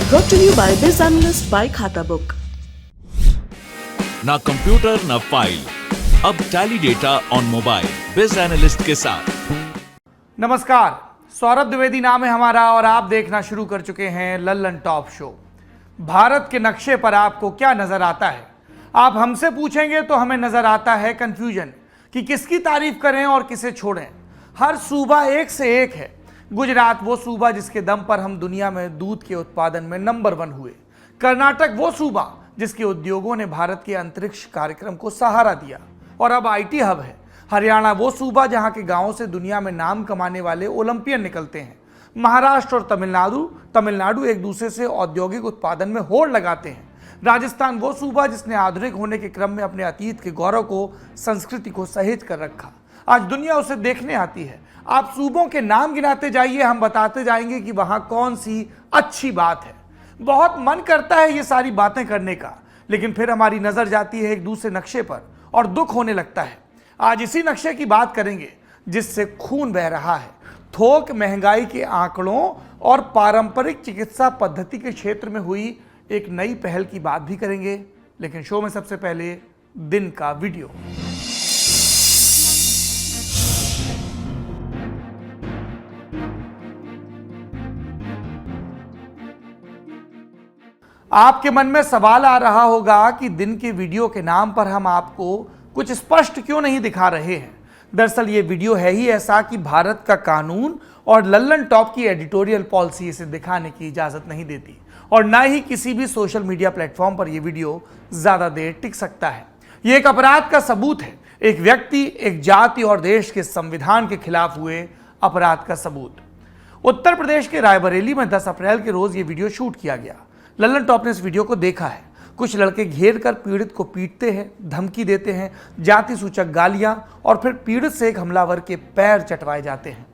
Brought to you by Biz Analyst by खाता book. ना computer ना फाइल, अब टैली डेटा ऑन मोबाइल बिज एनालिस्ट के साथ। नमस्कार, सौरभ द्विवेदी नाम है हमारा और आप देखना शुरू कर चुके हैं लल्लन टॉप शो। भारत के नक्शे पर आपको क्या नजर आता है? आप हमसे पूछेंगे तो हमें नजर आता है कंफ्यूजन कि किसकी तारीफ करें और किसे छोड़ें। हर सूबा एक से एक है। गुजरात वो सूबा जिसके दम पर हम दुनिया में दूध के उत्पादन में नंबर 1 हुए। कर्नाटक वो सूबा जिसके उद्योगों ने भारत के अंतरिक्ष कार्यक्रम को सहारा दिया और अब आईटी हब है। हरियाणा वो सूबा जहां के गांवों से दुनिया में नाम कमाने वाले ओलंपियन निकलते हैं। महाराष्ट्र और तमिलनाडु एक दूसरे से औद्योगिक उत्पादन में होड़ लगाते हैं। राजस्थान वो सूबा जिसने आधुनिक होने के क्रम में अपने अतीत के गौरव को, संस्कृति को सहेज कर रखा। आज दुनिया उसे देखने आती है। आप सूबों के नाम गिनाते जाइए, हम बताते जाएंगे कि वहां कौन सी अच्छी बात है। बहुत मन करता है ये सारी बातें करने का, लेकिन फिर हमारी नजर जाती है एक दूसरे नक्शे पर और दुख होने लगता है। आज इसी नक्शे की बात करेंगे जिससे खून बह रहा है। थोक महंगाई के आंकड़ों और पारंपरिक चिकित्सा पद्धति के क्षेत्र में हुई एक नई पहल की बात भी करेंगे। लेकिन शो में सबसे पहले दिन का वीडियो। आपके मन में सवाल आ रहा होगा कि दिन के वीडियो के नाम पर हम आपको कुछ स्पष्ट क्यों नहीं दिखा रहे हैं। दरअसल ये वीडियो है ही ऐसा कि भारत का कानून और लल्लन टॉप की एडिटोरियल पॉलिसी इसे दिखाने की इजाजत नहीं देती और ना ही किसी भी सोशल मीडिया प्लेटफॉर्म पर यह वीडियो ज्यादा देर टिक सकता है। यह एक अपराध का सबूत है, एक व्यक्ति, एक जाति और देश के संविधान के खिलाफ हुए अपराध का सबूत। उत्तर प्रदेश के रायबरेली में 10 अप्रैल के रोज ये वीडियो शूट किया गया। लल्लन टॉप ने इस वीडियो को देखा है। कुछ लड़के घेर कर पीड़ित को पीटते हैं, धमकी देते हैं, जाति सूचक गालियां और फिर पीड़ित से एक हमलावर के पैर चटवाए जाते हैं।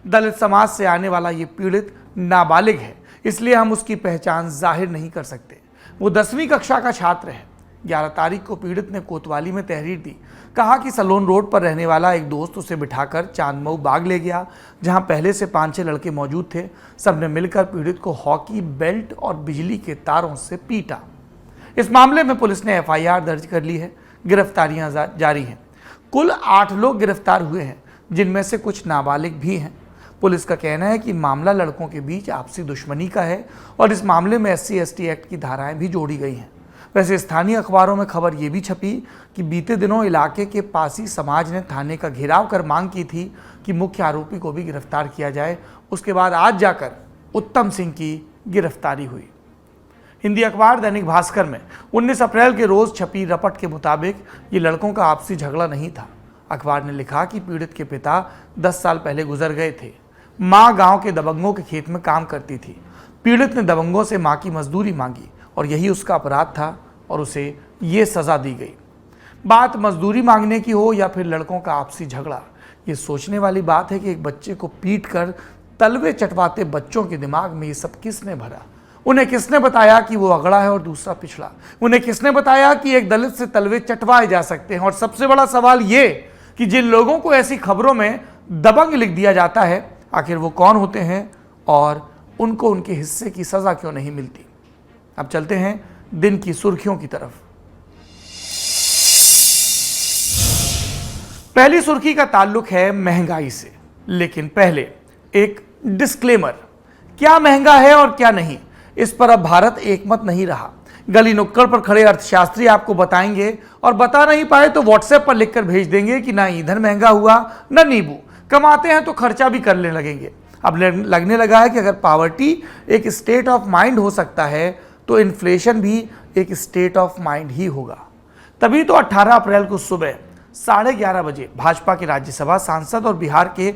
दलित समाज से आने वाला ये पीड़ित नाबालिग है, इसलिए हम उसकी पहचान जाहिर नहीं कर सकते। वो 10वीं कक्षा का छात्र है। 11 तारीख को पीड़ित ने कोतवाली में तहरीर दी। कहा कि सलोन रोड पर रहने वाला एक दोस्त उसे बिठाकर चांदमऊ बाग ले गया, जहां पहले से 5-6 लड़के मौजूद थे। सबने मिलकर पीड़ित को हॉकी बेल्ट और बिजली के तारों से पीटा। इस मामले में पुलिस ने एफआईआर दर्ज कर ली है। गिरफ्तारियां जारी हैं। कुल 8 लोग गिरफ्तार हुए हैं, जिनमें से कुछ नाबालिग भी हैं। पुलिस का कहना है कि मामला लड़कों के बीच आपसी दुश्मनी का है और इस मामले में SC/ST एक्ट की धाराएं भी जोड़ी गई हैं। वैसे स्थानीय अखबारों में खबर यह भी छपी कि बीते दिनों इलाके के पासी समाज ने थाने का घेराव कर मांग की थी कि मुख्य आरोपी को भी गिरफ्तार किया जाए। उसके बाद आज जाकर उत्तम सिंह की गिरफ्तारी हुई। हिंदी अखबार दैनिक भास्कर में 19 अप्रैल के रोज छपी रपट के मुताबिक ये लड़कों का आपसी झगड़ा नहीं था। अखबार ने लिखा कि पीड़ित के पिता 10 साल पहले गुजर गए थे। मां गांव के दबंगों के खेत में काम करती थी। पीड़ित ने दबंगों से मां की मजदूरी मांगी और यही उसका अपराध था और उसे ये सजा दी गई। बात मजदूरी मांगने की हो या फिर लड़कों का आपसी झगड़ा, ये सोचने वाली बात है कि एक बच्चे को पीट कर तलवे चटवाते बच्चों के दिमाग में ये सब किसने भरा? उन्हें किसने बताया कि वो अगड़ा है और दूसरा पिछड़ा? उन्हें किसने बताया कि एक दलित से तलवे चटवाए जा सकते हैं? और सबसे बड़ा सवाल ये कि जिन लोगों को ऐसी खबरों में दबंग लिख दिया जाता है, आखिर वो कौन होते हैं और उनको उनके हिस्से की सजा क्यों नहीं मिलती? अब चलते हैं दिन की सुर्खियों की तरफ। पहली सुर्खी का ताल्लुक है महंगाई से, लेकिन पहले एक डिस्क्लेमर। क्या महंगा है और क्या नहीं, इस पर अब भारत एकमत नहीं रहा। गली नुक्कड़ पर खड़े अर्थशास्त्री आपको बताएंगे और बता नहीं पाए तो व्हाट्सएप पर लिखकर भेज देंगे कि ना ईंधन महंगा हुआ ना नींबू। कमाते हैं तो खर्चा भी करने लगेंगे। अब लगने लगा है कि अगर पॉवर्टी एक स्टेट ऑफ माइंड हो सकता है तो इन्फ्लेशन भी एक स्टेट ऑफ माइंड ही होगा। तभी तो 18 अप्रैल को सुबह 11:30 बजे भाजपा के राज्यसभा सांसद और बिहार के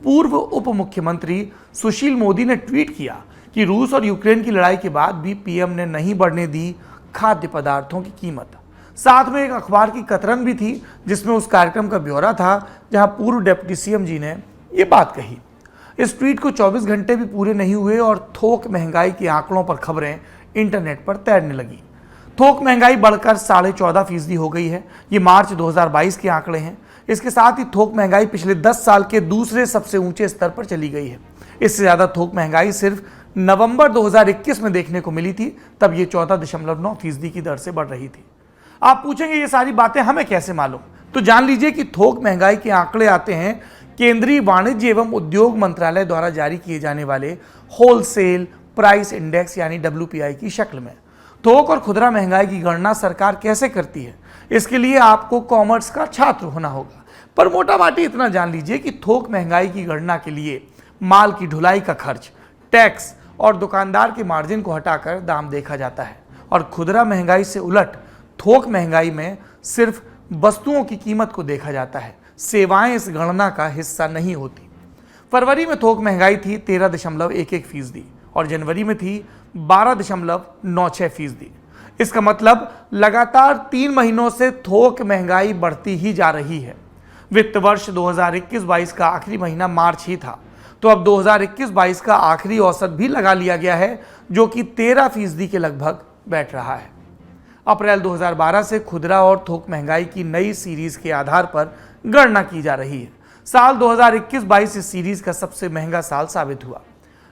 पूर्व उप मुख्यमंत्री सुशील मोदी ने ट्वीट किया कि रूस और यूक्रेन की लड़ाई के बाद भी पीएम ने नहीं बढ़ने दी खाद्य पदार्थों की कीमत। साथ में एक अखबार की कतरन भी थी जिसमें उस कार्यक्रम का ब्यौरा था जहां पूर्व डिप्टी सीएम जी ने ये बात कही। इस ट्वीट को 24 घंटे भी पूरे नहीं हुए और थोक महंगाई के आंकड़ों पर खबरें इंटरनेट पर तैरने लगी। थोक महंगाई बढ़कर 14.5% हो गई है। ये मार्च 2022 के आंकड़े हैं। इसके साथ ही थोक महंगाई पिछले 10 साल के दूसरे सबसे ऊंचे स्तर पर चली गई है। इससे ज्यादा थोक महंगाई सिर्फ नवंबर 2021 में देखने को मिली थी, तब ये 14.9% की दर से बढ़ रही थी। आप पूछेंगे ये सारी बातें हमें कैसे मालूम, तो जान लीजिए कि थोक महंगाई के आंकड़े आते हैं केंद्रीय वाणिज्य एवं उद्योग मंत्रालय द्वारा जारी किए जाने वाले होलसेल प्राइस इंडेक्स यानी WPI की शक्ल में। थोक और खुदरा महंगाई की गणना सरकार कैसे करती है, इसके लिए आपको कॉमर्स का छात्र होना होगा, पर मोटा माटी इतना जान लीजिए कि थोक महंगाई की गणना के लिए माल की ढुलाई का खर्च, टैक्स और दुकानदार के मार्जिन को हटाकर दाम देखा जाता है। और खुदरा महंगाई से उलट थोक महंगाई में सिर्फ वस्तुओं की कीमत को देखा जाता है, सेवाएं इस गणना का हिस्सा नहीं होती। फरवरी में थोक महंगाई थी 13.11% और जनवरी में थी 12.96%। इसका मतलब लगातार 3 महीनों से थोक महंगाई बढ़ती ही जा रही है। वित्त वर्ष 2021-22 का आखिरी महीना मार्च ही था, तो अब 2021-22 का आखिरी औसत भी लगा लिया गया है, जो कि 13% के लगभग बैठ रहा है। अप्रैल 2012 से खुदरा और थोक महंगाई की नई सीरीज के आधार पर गणना की जा रही है। साल 2021-22 इस सीरीज का सबसे महंगा साल साबित हुआ।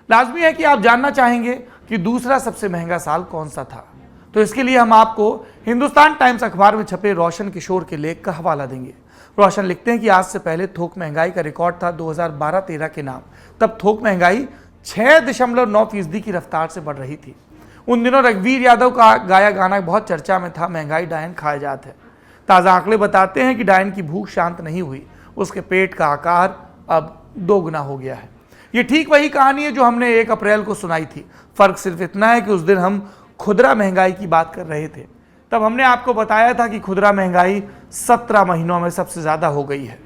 लाजमी है कि आप जानना चाहेंगे कि दूसरा सबसे महंगा साल कौन सा था, तो इसके लिए हम आपको हिंदुस्तान टाइम्स अखबार में छपे रोशन किशोर के लेख का हवाला देंगे। रोशन लिखते हैं कि आज से पहले थोक महंगाई का रिकॉर्ड था 2012-13 के नाम। तब थोक महंगाई 6.9% की रफ्तार से बढ़ रही थी। उन दिनों रघुवीर यादव का गाया गाना बहुत चर्चा में था, महंगाई डायन खाए जात है। ताज़ा आंकड़े बताते हैं कि डायन की भूख शांत नहीं हुई, उसके पेट का आकार अब 2 गुना हो गया है। ये ठीक वही कहानी है जो हमने 1 अप्रैल को सुनाई थी। फर्क सिर्फ इतना है कि उस दिन हम खुदरा महंगाई की बात कर रहे थे। तब हमने आपको बताया था कि खुदरा महंगाई 17 महीनों में सबसे ज़्यादा हो गई है।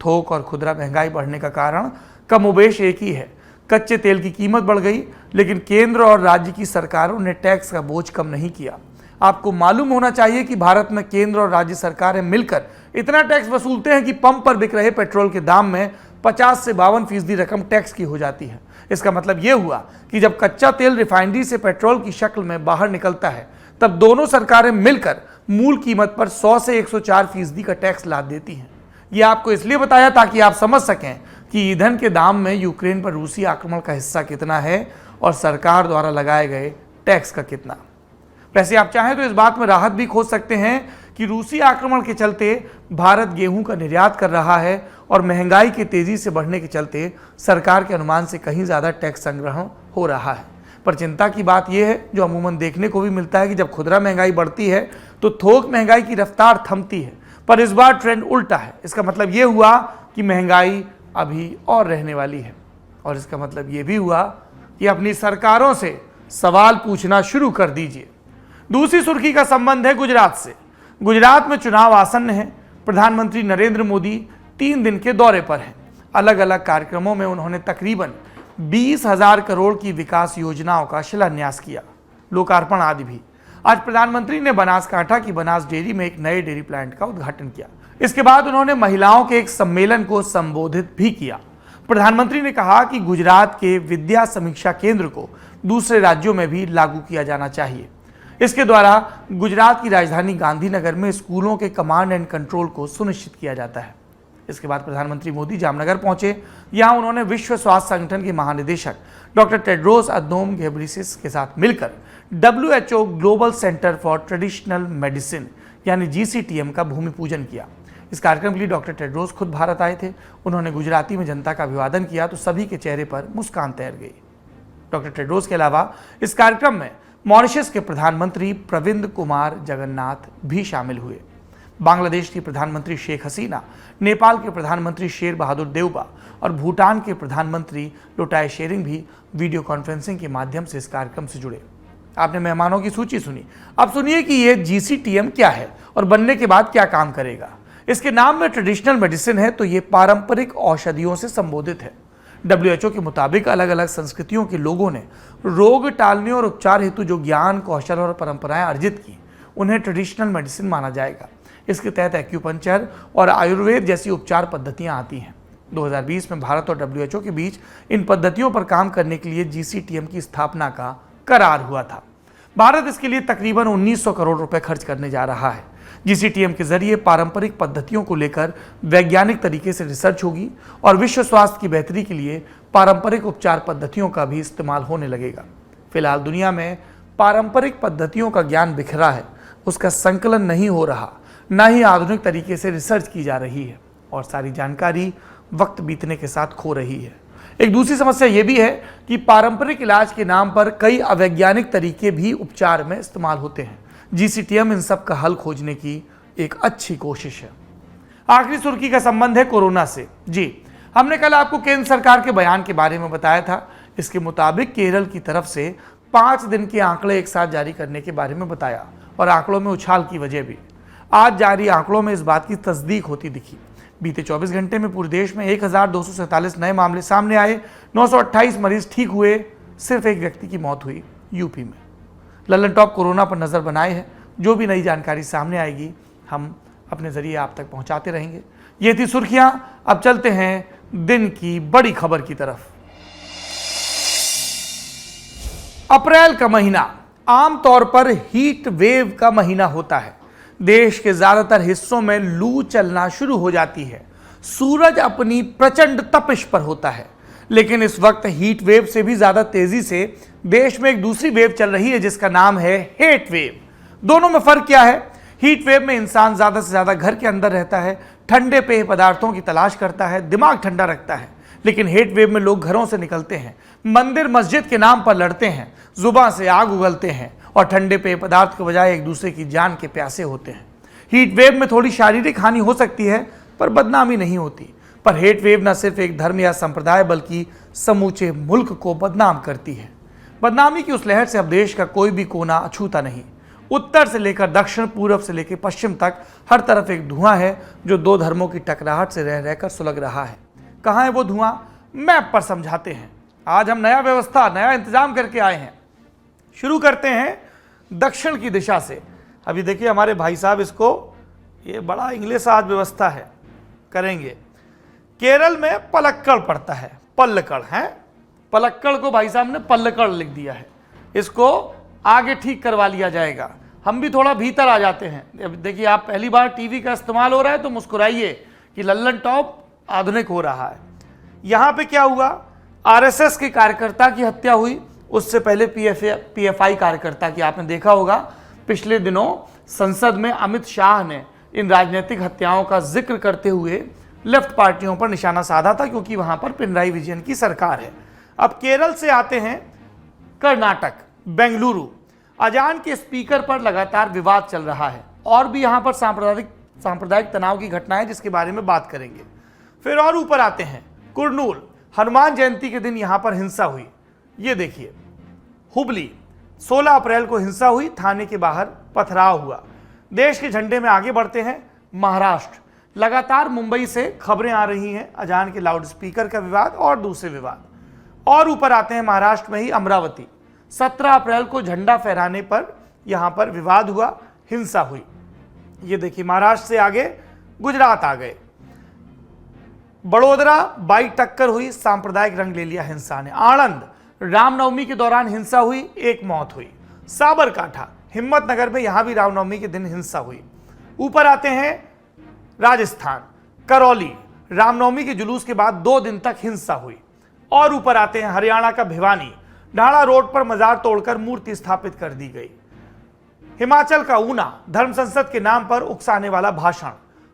थोक और खुदरा महंगाई बढ़ने का कारण कमोबेश एक ही है, कच्चे तेल की कीमत बढ़ गई, लेकिन केंद्र और राज्य की सरकारों ने टैक्स का बोझ कम नहीं किया। आपको मालूम होना चाहिए कि भारत में केंद्र और राज्य सरकारें मिलकर इतना टैक्स वसूलते हैं कि पंप पर बिक रहे पेट्रोल के दाम में 50 से 52% रकम टैक्स की हो जाती है। इसका मतलब यह हुआ कि जब कच्चा तेल रिफाइनरी से पेट्रोल की शक्ल में बाहर निकलता है, तब दोनों सरकारें मिलकर मूल कीमत पर 100 से 104% का टैक्स लाद देती हैं। यह आपको इसलिए बताया ताकि आप समझ सकें कि ईंधन के दाम में यूक्रेन पर रूसी आक्रमण का हिस्सा कितना है और सरकार द्वारा लगाए गए टैक्स का कितना। वैसे आप चाहें तो इस बात में राहत भी खोज सकते हैं कि रूसी आक्रमण के चलते भारत गेहूं का निर्यात कर रहा है और महंगाई के तेजी से बढ़ने के चलते सरकार के अनुमान से कहीं ज़्यादा टैक्स संग्रहण हो रहा है। पर चिंता की बात यह है, जो अमूमन देखने को भी मिलता है, कि जब खुदरा महंगाई बढ़ती है तो थोक महंगाई की रफ्तार थमती है। पर इस बार ट्रेंड उल्टा है। इसका मतलब ये हुआ कि महंगाई अभी और रहने वाली है, और इसका मतलब ये भी हुआ कि अपनी सरकारों से सवाल पूछना शुरू कर दीजिए। दूसरी सुर्खी का संबंध है गुजरात से। गुजरात में चुनाव आसन्न है। प्रधानमंत्री नरेंद्र मोदी 3 दिन के दौरे पर हैं। अलग अलग कार्यक्रमों में उन्होंने तकरीबन 20,000 करोड़ की विकास योजनाओं का शिलान्यास किया, लोकार्पण आदि भी। आज प्रधानमंत्री ने बनासकांठा की बनास डेयरी में एक नए डेयरी प्लांट का उद्घाटन किया। इसके बाद उन्होंने महिलाओं के एक सम्मेलन को संबोधित भी किया। प्रधानमंत्री ने कहा कि गुजरात के विद्या समीक्षा केंद्र को दूसरे राज्यों में भी लागू किया जाना चाहिए। इसके द्वारा गुजरात की राजधानी गांधीनगर में स्कूलों के कमांड एंड कंट्रोल को सुनिश्चित किया जाता है। इसके बाद प्रधानमंत्री मोदी जामनगर पहुंचे। यहां उन्होंने विश्व स्वास्थ्य संगठन के महानिदेशक डॉक्टर टेड्रोस अधनोम घेब्रेयेसस के साथ मिलकर WHO global centre for traditional medicine यानी GCTM का भूमि पूजन किया। इस कार्यक्रम के लिए डॉक्टर टेड्रोस खुद भारत आए थे। उन्होंने गुजराती में जनता का अभिवादन किया तो सभी के चेहरे पर मुस्कान तैर गई। डॉक्टर टेड्रोस के अलावा इस कार्यक्रम में मॉरिशस के प्रधानमंत्री प्रविंद कुमार जगन्नाथ भी शामिल हुए। बांग्लादेश की प्रधानमंत्री शेख हसीना, नेपाल के प्रधानमंत्री शेर बहादुर देउबा और भूटान के प्रधानमंत्री लोटाय शेरिंग भी वीडियो कॉन्फ्रेंसिंग के माध्यम से इस कार्यक्रम से जुड़े। आपने मेहमानों की सूची सुनी, अब सुनिए कि ये GCTM क्या है और बनने के बाद क्या काम करेगा। इसके नाम में ट्रेडिशनल मेडिसिन है, तो ये पारंपरिक औषधियों से संबोधित है। WHO के मुताबिक अलग अलग संस्कृतियों के लोगों ने रोग टालने और उपचार हेतु जो ज्ञान, कौशल और परंपराएं अर्जित की, उन्हें ट्रेडिशनल मेडिसिन माना जाएगा। इसके तहत एक्यूपंक्चर और आयुर्वेद जैसी उपचार पद्धतियां आती हैं। 2020 में भारत और WHO के बीच इन पद्धतियों पर काम करने के लिए GCTM की स्थापना का करार हुआ था। भारत इसके लिए तकरीबन 1900 करोड़ रुपए खर्च करने जा रहा है। GCTM के जरिए पारंपरिक पद्धतियों को लेकर वैज्ञानिक तरीके से रिसर्च होगी और विश्व स्वास्थ्य की बेहतरी के लिए पारंपरिक उपचार पद्धतियों का भी इस्तेमाल होने लगेगा। फिलहाल दुनिया में पारंपरिक पद्धतियों का ज्ञान बिखरा है, उसका संकलन नहीं हो रहा, ना ही आधुनिक तरीके से रिसर्च की जा रही है और सारी जानकारी वक्त बीतने के साथ खो रही है। एक दूसरी समस्या यह भी है कि पारंपरिक इलाज के नाम पर कई अवैज्ञानिक तरीके भी उपचार में इस्तेमाल होते हैं। जीसीटीएम इन सब का हल खोजने की एक अच्छी कोशिश है। आखिरी सुर्खी का संबंध है कोरोना से। जी, हमने कल आपको केंद्र सरकार के बयान के बारे में बताया था। इसके मुताबिक केरल की तरफ से 5 दिन के आंकड़े एक साथ जारी करने के बारे में बताया और आंकड़ों में उछाल की वजह भी। आज जारी आंकड़ों में इस बात की तस्दीक होती दिखी। बीते 24 घंटे में पूरे देश में 1247 नए मामले सामने आए, 928 मरीज ठीक हुए, सिर्फ एक व्यक्ति की मौत हुई यूपी में। लल्लन टॉप कोरोना पर नजर बनाए है। जो भी नई जानकारी सामने आएगी हम अपने जरिए आप तक पहुंचाते रहेंगे। ये थी सुर्खियां। अब चलते हैं दिन की बड़ी खबर की तरफ। अप्रैल का महीना आमतौर पर हीट वेव का महीना होता है। देश के ज्यादातर हिस्सों में लू चलना शुरू हो जाती है। सूरज अपनी प्रचंड तपिश पर होता है। लेकिन इस वक्त हीट वेव से भी ज्यादा तेजी से देश में एक दूसरी वेव चल रही है जिसका नाम है हेट वेव। दोनों में फर्क क्या है? हीट वेव में इंसान ज्यादा से ज्यादा घर के अंदर रहता है, ठंडे पेय पदार्थों की तलाश करता है, दिमाग ठंडा रखता है। लेकिन हेट वेव में लोग घरों से निकलते हैं, मंदिर मस्जिद के नाम पर लड़ते हैं, जुबान से आग उगलते हैं और ठंडे पेय पदार्थ के बजाय एक दूसरे की जान के प्यासे होते हैं। हीट वेव में थोड़ी शारीरिक हानि हो सकती है पर बदनामी नहीं होती। पर हेट वेव न सिर्फ एक धर्म या संप्रदाय बल्कि समूचे मुल्क को बदनाम करती है। बदनामी की उस लहर से अब देश का कोई भी कोना अछूता नहीं। उत्तर से लेकर दक्षिण, पूर्व से लेकर पश्चिम तक हर तरफ एक धुआं है जो दो धर्मों की टकराहट से रह रहकर सुलग रहा है। कहाँ है वो धुआं? मैप पर समझाते हैं। आज हम नया व्यवस्था, नया इंतजाम करके आए हैं। शुरू करते हैं दक्षिण की दिशा से। अभी देखिए हमारे भाई साहब इसको, ये बड़ा इंग्लिश आज व्यवस्था है, करेंगे। केरल में पलक्कड़ पड़ता है, पल्लकड़ है, पलक्कड़ को भाई साहब ने पल्लकड़ लिख दिया है। इसको आगे ठीक करवा लिया जाएगा। हम भी थोड़ा भीतर आ जाते हैं। अब देखिए, आप पहली बार टीवी का इस्तेमाल हो रहा है तो मुस्कुराइए कि लल्लन टॉप आधुनिक हो रहा है। यहां पे क्या हुआ? आरएसएस के कार्यकर्ता की हत्या हुई। उससे पहले पीएफआई कार्यकर्ता की आपने देखा होगा। पिछले दिनों संसद में अमित शाह ने इन राजनीतिक हत्याओं का जिक्र करते हुए लेफ्ट पार्टियों पर निशाना साधा था क्योंकि वहां पर पिनराई विजयन की सरकार है। अब केरल से आते हैं कर्नाटक, बेंगलुरु। अजान के स्पीकर पर लगातार विवाद चल रहा है और भी यहां पर सांप्रदायिक तनाव की घटनाएं जिसके बारे में बात करेंगे। फिर और ऊपर आते हैं कुर्नूल। हनुमान जयंती के दिन यहां पर हिंसा हुई। ये देखिए, हुबली 16 अप्रैल को हिंसा हुई, थाने के बाहर पथराव हुआ। देश के झंडे में आगे बढ़ते हैं महाराष्ट्र। लगातार मुंबई से खबरें आ रही हैं, अजान के लाउडस्पीकर का विवाद और दूसरे विवाद। और ऊपर आते हैं महाराष्ट्र में ही अमरावती। 17 अप्रैल को झंडा फहराने पर यहां पर विवाद हुआ, हिंसा हुई। ये देखिए, महाराष्ट्र से आगे गुजरात आ गए। बड़ोदरा बाइक टक्कर हुई, सांप्रदायिक रंग ले लिया हिंसा ने। आणंद रामनवमी के दौरान हिंसा हुई, एक मौत हुई। साबरकांठा, हिम्मतनगर में यहां भी रामनवमी के दिन हिंसा हुई। ऊपर आते हैं राजस्थान, करौली। रामनवमी के जुलूस के बाद 2 दिन तक हिंसा हुई। और ऊपर आते हैं हरियाणा का भिवानी। ढाणा रोड पर मजार तोड़कर मूर्ति स्थापित कर दी गई। हिमाचल का ऊना, धर्म संसद के नाम पर उकसाने वाला भाषण।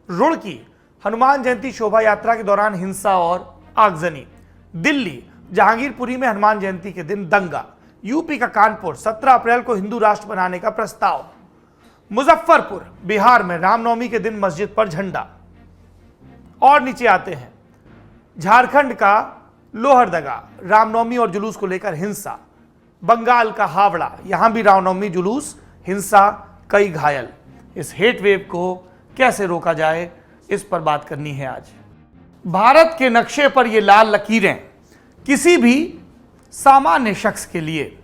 रुड़की, हनुमान जयंती शोभा यात्रा के दौरान हिंसा और आगजनी। दिल्ली, जहांगीरपुरी में हनुमान जयंती के दिन दंगा। यूपी का कानपुर, 17 अप्रैल को हिंदू राष्ट्र बनाने का प्रस्ताव। मुजफ्फरपुर, बिहार में रामनवमी के दिन मस्जिद पर झंडा। और नीचे आते हैं झारखंड का लोहरदगा, रामनवमी और जुलूस को लेकर हिंसा। बंगाल का हावड़ा, यहां भी रामनवमी जुलूस, हिंसा, कई घायल। इस हेट वेव को कैसे रोका जाए, इस पर बात करनी है आज। भारत के नक्शे पर ये लाल लकीरें किसी भी सामान्य शख्स के लिए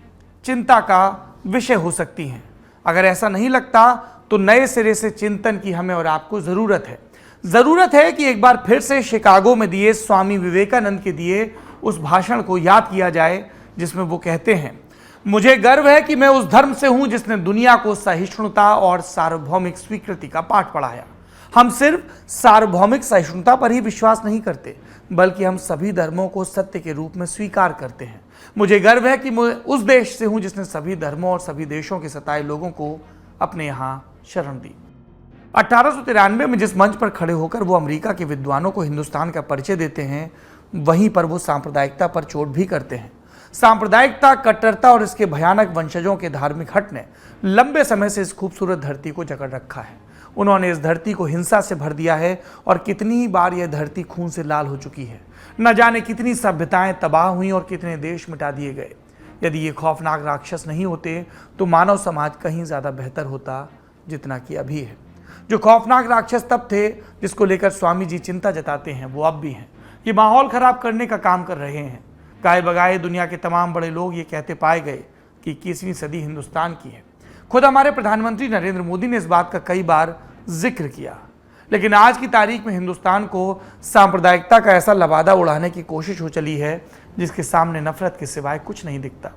चिंता का विषय हो सकती हैं। अगर ऐसा नहीं लगता तो नए सिरे से चिंतन की हमें और आपको जरूरत है कि एक बार फिर से शिकागो में दिए स्वामी विवेकानंद के दिए उस भाषण को याद किया जाए जिसमें वो कहते हैं, मुझे गर्व है कि मैं उस धर्म से हूं जिसने दुनिया को सहिष्णुता और सार्वभौमिक स्वीकृति का पाठ पढ़ाया। हम सिर्फ सार्वभौमिक सहिष्णुता पर ही विश्वास नहीं करते, बल्कि हम सभी धर्मों को सत्य के रूप में स्वीकार करते हैं। मुझे गर्व है कि मैं उस देश से हूं जिसने सभी धर्मों और सभी देशों के सताए लोगों को अपने यहां शरण दी। 1893 में जिस मंच पर खड़े होकर वो अमेरिका के विद्वानों को हिंदुस्तान का परिचय देते हैं, वहीं पर वो सांप्रदायिकता पर चोट भी करते हैं। सांप्रदायिकता, कट्टरता और इसके भयानक वंशजों के धार्मिक हट ने लंबे समय से इस खूबसूरत धरती को जकड़ रखा है। उन्होंने इस धरती को हिंसा से भर दिया है और कितनी ही बार यह धरती खून से लाल हो चुकी है। न जाने कितनी सभ्यताएं तबाह हुई और कितने देश मिटा दिए गए। यदि ये खौफनाक राक्षस नहीं होते तो मानव समाज कहीं ज्यादा बेहतर होता जितना कि अभी है। जो खौफनाक राक्षस तब थे जिसको लेकर स्वामी जी चिंता जताते हैं, वो अब भी हैं। ये माहौल खराब करने का काम कर रहे हैं। गाए बगाए दुनिया के तमाम बड़े लोग ये कहते पाए गए कि 21वीं सदी हिंदुस्तान की है। खुद हमारे प्रधानमंत्री नरेंद्र मोदी ने इस बात का कई बार जिक्र किया, लेकिन आज की तारीख में हिंदुस्तान को सांप्रदायिकता का ऐसा लबादा उड़ाने की कोशिश हो चली है जिसके सामने नफरत के सिवाय कुछ नहीं दिखता।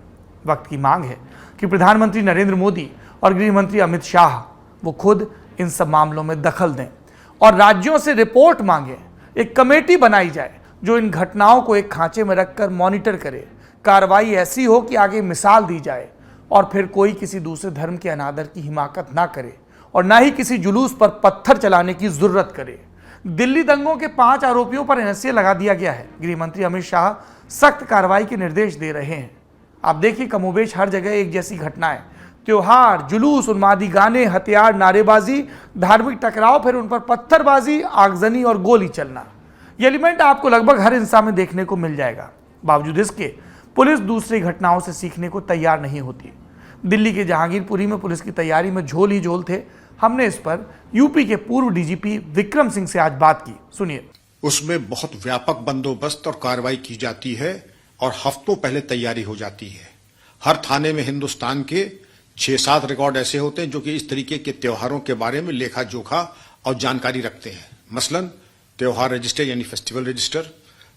वक्त की मांग है कि प्रधानमंत्री नरेंद्र मोदी और गृह मंत्री अमित शाह वो खुद इन सब मामलों में दखल दें और राज्यों से रिपोर्ट मांगे। एक कमेटी बनाई जाए जो इन घटनाओं को एक खांचे में रखकर मॉनिटर करे। कार्रवाई ऐसी हो कि आगे मिसाल दी जाए और फिर कोई किसी दूसरे धर्म के अनादर की हिमाकत ना करे और ना ही किसी जुलूस पर पत्थर चलाने की जरूरत करे। दिल्ली दंगों के 5 आरोपियों पर एनएसए लगा दिया गया है। गृह मंत्री अमित शाह सख्त कार्रवाई के निर्देश दे रहे हैं। आप देखिए, कमोबेश हर जगह एक जैसी घटनाएं, त्योहार, जुलूस, उन्मादी गाने, हथियार, नारेबाजी, धार्मिक टकराव, फिर उन पर पत्थरबाजी, आगजनी और गोली चलना। ये एलिमेंट आपको लगभग हर हिंसा में देखने को मिल जाएगा। बावजूद इसके पुलिस दूसरी घटनाओं से सीखने को तैयार नहीं होती। दिल्ली के जहांगीरपुरी में पुलिस की तैयारी में झोल ही झोल थे। हमने इस पर यूपी के पूर्व डीजीपी विक्रम सिंह से आज बात की, सुनिए। उसमें बहुत व्यापक बंदोबस्त और कार्रवाई की जाती है और हफ्तों पहले तैयारी हो जाती है। हर थाने में हिंदुस्तान के 6-7 रिकॉर्ड ऐसे होते हैं जो कि इस तरीके के त्योहारों के बारे में लेखा जोखा और जानकारी रखते हैं। मसलन त्योहार रजिस्टर यानी फेस्टिवल रजिस्टर,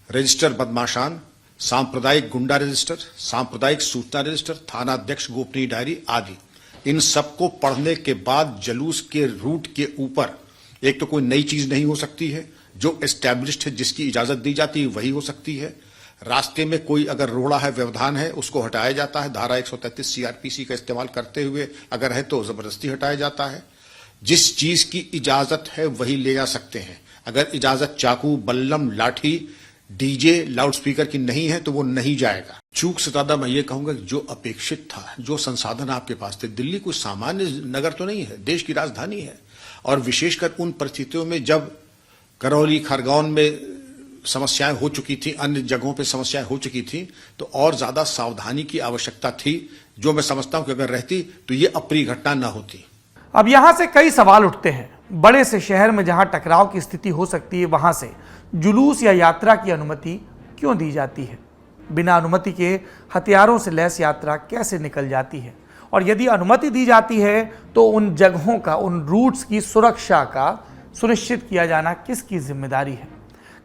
रजिस्टर बदमाशान, सांप्रदायिक गुंडा रजिस्टर, सांप्रदायिक सूचना रजिस्टर, थाना अध्यक्ष गोपनीय डायरी आदि। इन सबको पढ़ने के बाद जुलूस के रूट के ऊपर एक तो कोई नई चीज नहीं हो सकती है, जो एस्टैब्लिश्ड है, जिसकी इजाजत दी जाती है वही हो सकती है। रास्ते में कोई अगर रोड़ा है, व्यवधान है, उसको हटाया जाता है। धारा 133 सीआरपीसी का इस्तेमाल करते हुए अगर है तो जबरदस्ती हटाया जाता है। जिस चीज की इजाजत है वही ले जा सकते हैं। अगर इजाजत चाकू, बल्लम, लाठी, डीजे, लाउडस्पीकर की नहीं है तो वो नहीं जाएगा। चूक से ज्यादा मैं ये कहूंगा कि जो अपेक्षित था, जो संसाधन आपके पास थे, दिल्ली कोई सामान्य नगर तो नहीं है, देश की राजधानी है। और विशेषकर उन परिस्थितियों में जब करौली, खरगोन में समस्याएं हो चुकी थी, अन्य जगहों पे समस्याएं हो चुकी थी, तो और ज्यादा सावधानी की आवश्यकता थी, जो मैं समझता हूं कि अगर रहती तो ये अप्रिय घटना न होती। अब यहां से कई सवाल उठते हैं। बड़े से शहर में जहां टकराव की स्थिति हो सकती है, वहां से जुलूस या यात्रा की अनुमति क्यों दी जाती है? बिना अनुमति के हथियारों से लैस यात्रा कैसे निकल जाती है? और यदि अनुमति दी जाती है तो उन जगहों का, उन रूट्स की सुरक्षा का सुनिश्चित किया जाना किसकी जिम्मेदारी है?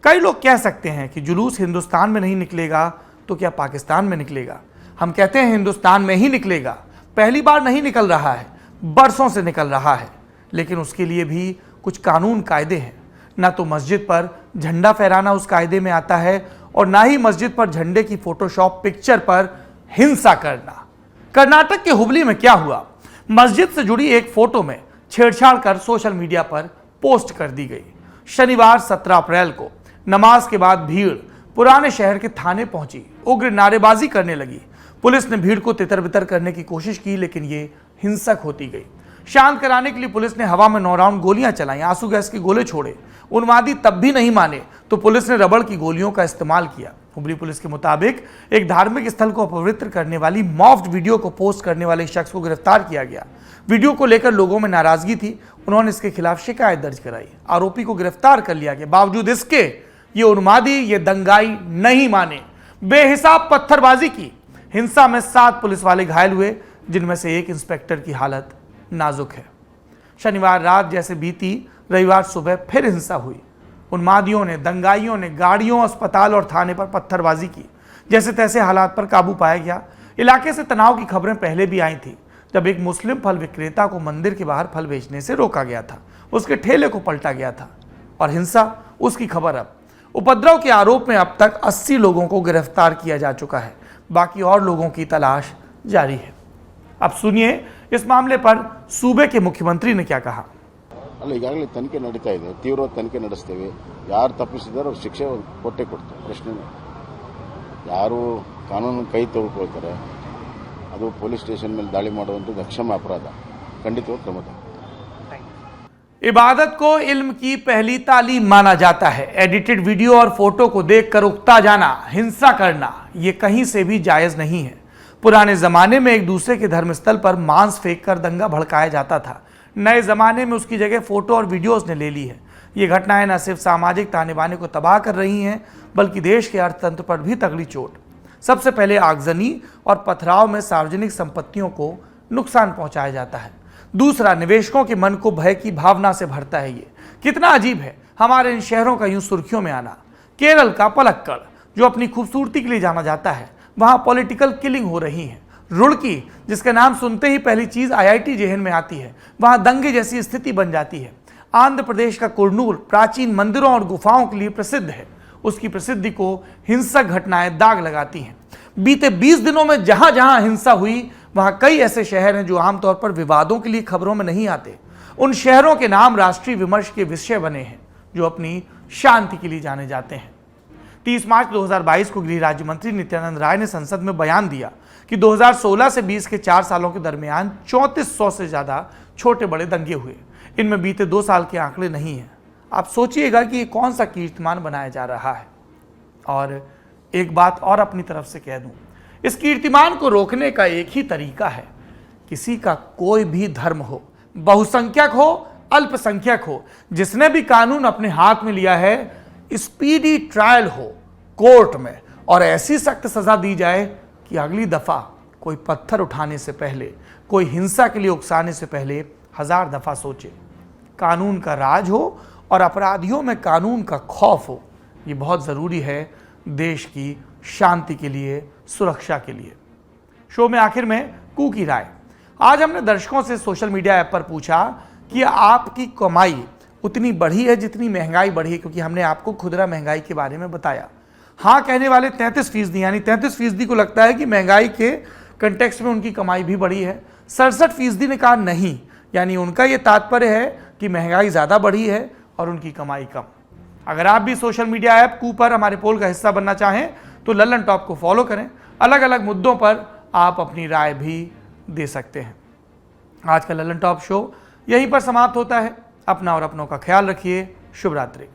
कई लोग कह सकते हैं कि जुलूस हिंदुस्तान में नहीं निकलेगा तो क्या पाकिस्तान में निकलेगा? हम कहते हैं हिंदुस्तान में ही निकलेगा। पहली बार नहीं निकल रहा है, बरसों से निकल रहा है, लेकिन उसके लिए भी कुछ कानून कायदे हैं। ना तो मस्जिद पर झंडा फहराना उस कायदे में आता है और ना ही मस्जिद पर झंडे की फोटोशॉप पिक्चर पर हिंसा करना। कर्नाटक के हुबली में क्या हुआ? मस्जिद से जुड़ी एक फोटो में छेड़छाड़ कर सोशल मीडिया पर पोस्ट कर दी गई। शनिवार 17 अप्रैल को नमाज के बाद भीड़ पुराने शहर के थाने पहुंची, उग्र नारेबाजी करने लगी। पुलिस ने भीड़ को तितर बितर करने की कोशिश की, लेकिन ये हिंसक होती गई। शांत कराने के लिए पुलिस ने हवा में 9 राउंड गोलियां चलाई, आंसू गैस के गोले छोड़े। उन्मादी तब भी नहीं माने तो पुलिस ने रबड़ की गोलियों का इस्तेमाल किया। हुबली पुलिस के मुताबिक एक धार्मिक स्थल को अपवित्र करने वाली मॉफ्ड वीडियो को पोस्ट करने वाले शख्स को गिरफ्तार किया गया। वीडियो को लेकर लोगों में नाराजगी थी, उन्होंने इसके खिलाफ शिकायत दर्ज कराई। आरोपी को गिरफ्तार कर लिया गया। बावजूद इसके ये उन्मादी, ये दंगाई नहीं माने, बेहिसाब पत्थरबाजी की। हिंसा में 7 पुलिस वाले घायल हुए, जिनमें से एक इंस्पेक्टर की हालत नाजुक है। शनिवार रात जैसे बीती, रविवार सुबह फिर हिंसा हुई। उन्मादियों ने, दंगाइयों ने गाड़ियों, अस्पताल और थाने पर पत्थरबाजी की। जैसे तैसे हालात पर काबू पाया गया। इलाके से तनाव की खबरें पहले भी आई थी। जब एक मुस्लिम फल विक्रेता को मंदिर के बाहर फल बेचने से रोका गया था, उसके ठेले को पलटा गया था और हिंसा उसकी खबर। अब उपद्रव के आरोप में अब तक 80 लोगों को गिरफ्तार किया जा चुका है, बाकी और लोगों की तलाश जारी है। अब सुनिए इस मामले पर सूबे के मुख्यमंत्री ने क्या कहा। ಅಲ್ಲ, ಈಗಾಗಲೇ ತನಿಖೆ ನಡೀತಾ ಇದೆ, ತೀವ್ರವಾದ ತನಿಖೆ ನಡೆಸ್ತೇವೆ. ಯಾರು ತಪ್ಪಿಸಿದಾರೋ ಅವ್ರ ಶಿಕ್ಷೆ ಕೊಟ್ಟೇ ಕೊಡ್ತಾರೆ, ಪ್ರಶ್ನೆ. ಯಾರು ಕಾನೂನು ಕೈ ತೊಳ್ಕೊಳ್ತಾರೆ, ಅದು ಪೊಲೀಸ್ ಸ್ಟೇಷನ್ ಮೇಲೆ ದಾಳಿ ಮಾಡುವಂಥದ್ದು ಅಕ್ಷಮ್ಯ ಅಪರಾಧ, ಖಂಡಿತವಾಗಿ ಕ್ರಮ ತಗೊಳ್ತಾರೆ. इबादत को इल्म की पहली तालीम माना जाता है। एडिटेड वीडियो और फोटो को देखकर उकता जाना, हिंसा करना, ये कहीं से भी जायज नहीं है। पुराने जमाने में एक दूसरे के धर्मस्थल पर मांस फेंक कर दंगा भड़काया जाता था। नए जमाने में उसकी जगह फोटो और वीडियोस ने ले ली है। ये घटनाएं न सिर्फ सामाजिक ताने बाने को तबाह कर रही हैं, बल्कि देश के अर्थतंत्र पर भी तगड़ी चोट। सबसे पहले आगजनी और पथराव में सार्वजनिक संपत्तियों को नुकसान पहुंचाया जाता है। दूसरा, निवेशकों के मन को भय की भावना से भरता है। ये कितना अजीब है हमारे इन शहरों का यूं सुर्खियों में आना। केरल का पलक्कड़, जो अपनी खूबसूरती के लिए जाना जाता है, वहां पॉलिटिकल किलिंग हो रही है। रुड़की, जिसका नाम सुनते ही पहली चीज IIT जेहन में आती है, वहां दंगे जैसी स्थिति बन जाती है। आंध्र प्रदेश का कुर्नूल प्राचीन मंदिरों और गुफाओं के लिए प्रसिद्ध है। उसकी प्रसिद्धि को हिंसक घटनाएं दाग लगाती हैं। बीते 20 दिनों में जहां जहां हिंसा हुई, वहां कई ऐसे शहर हैं जो आमतौर पर विवादों के लिए खबरों में नहीं आते। उन शहरों के नाम राष्ट्रीय विमर्श के विषय बने हैं, जो अपनी शांति के लिए जाने जाते हैं। 30 मार्च 2022 को गृह राज्य मंत्री नित्यानंद राय ने संसद में बयान दिया कि 2016 से 20 के 4 सालों के दरमियान 3400 से ज्यादा छोटे बड़े दंगे हुए। इनमें बीते 2 साल के आंकड़े नहीं हैं। आप सोचिएगा कि ये कौन सा कीर्तिमान बनाया जा रहा है। और एक बात और अपनी तरफ से कह दूं, इस कीर्तिमान को रोकने का एक ही तरीका है। किसी का कोई भी धर्म हो, बहुसंख्यक हो, अल्पसंख्यक हो, जिसने भी कानून अपने हाथ में लिया है, स्पीडी ट्रायल हो कोर्ट में और ऐसी सख्त सजा दी जाए कि अगली दफा कोई पत्थर उठाने से पहले, कोई हिंसा के लिए उकसाने से पहले 1000 दफा सोचे। कानून का राज हो और अपराधियों में कानून का खौफ हो। ये बहुत जरूरी है देश की शांति के लिए, सुरक्षा के लिए। शो में आखिर में कू की राय। आज हमने दर्शकों से सोशल मीडिया ऐप पर पूछा कि आपकी कमाई उतनी बढ़ी है जितनी महंगाई बढ़ी है, क्योंकि हमने आपको खुदरा महंगाई के बारे में बताया। हाँ कहने वाले 33%, यानी 33% को लगता है कि महंगाई के कंटेक्स्ट में उनकी कमाई भी बढ़ी है। 67% ने कहा नहीं, यानी उनका ये तात्पर्य है कि महंगाई ज़्यादा बढ़ी है और उनकी कमाई कम। अगर आप भी सोशल मीडिया ऐप कू पर हमारे पोल का हिस्सा बनना चाहें तो लल्लन टॉप को फॉलो करें। अलग अलग मुद्दों पर आप अपनी राय भी दे सकते हैं। आज का लल्लन टॉप शो यहीं पर समाप्त होता है। अपना और अपनों का ख्याल रखिए। शुभ रात्रि।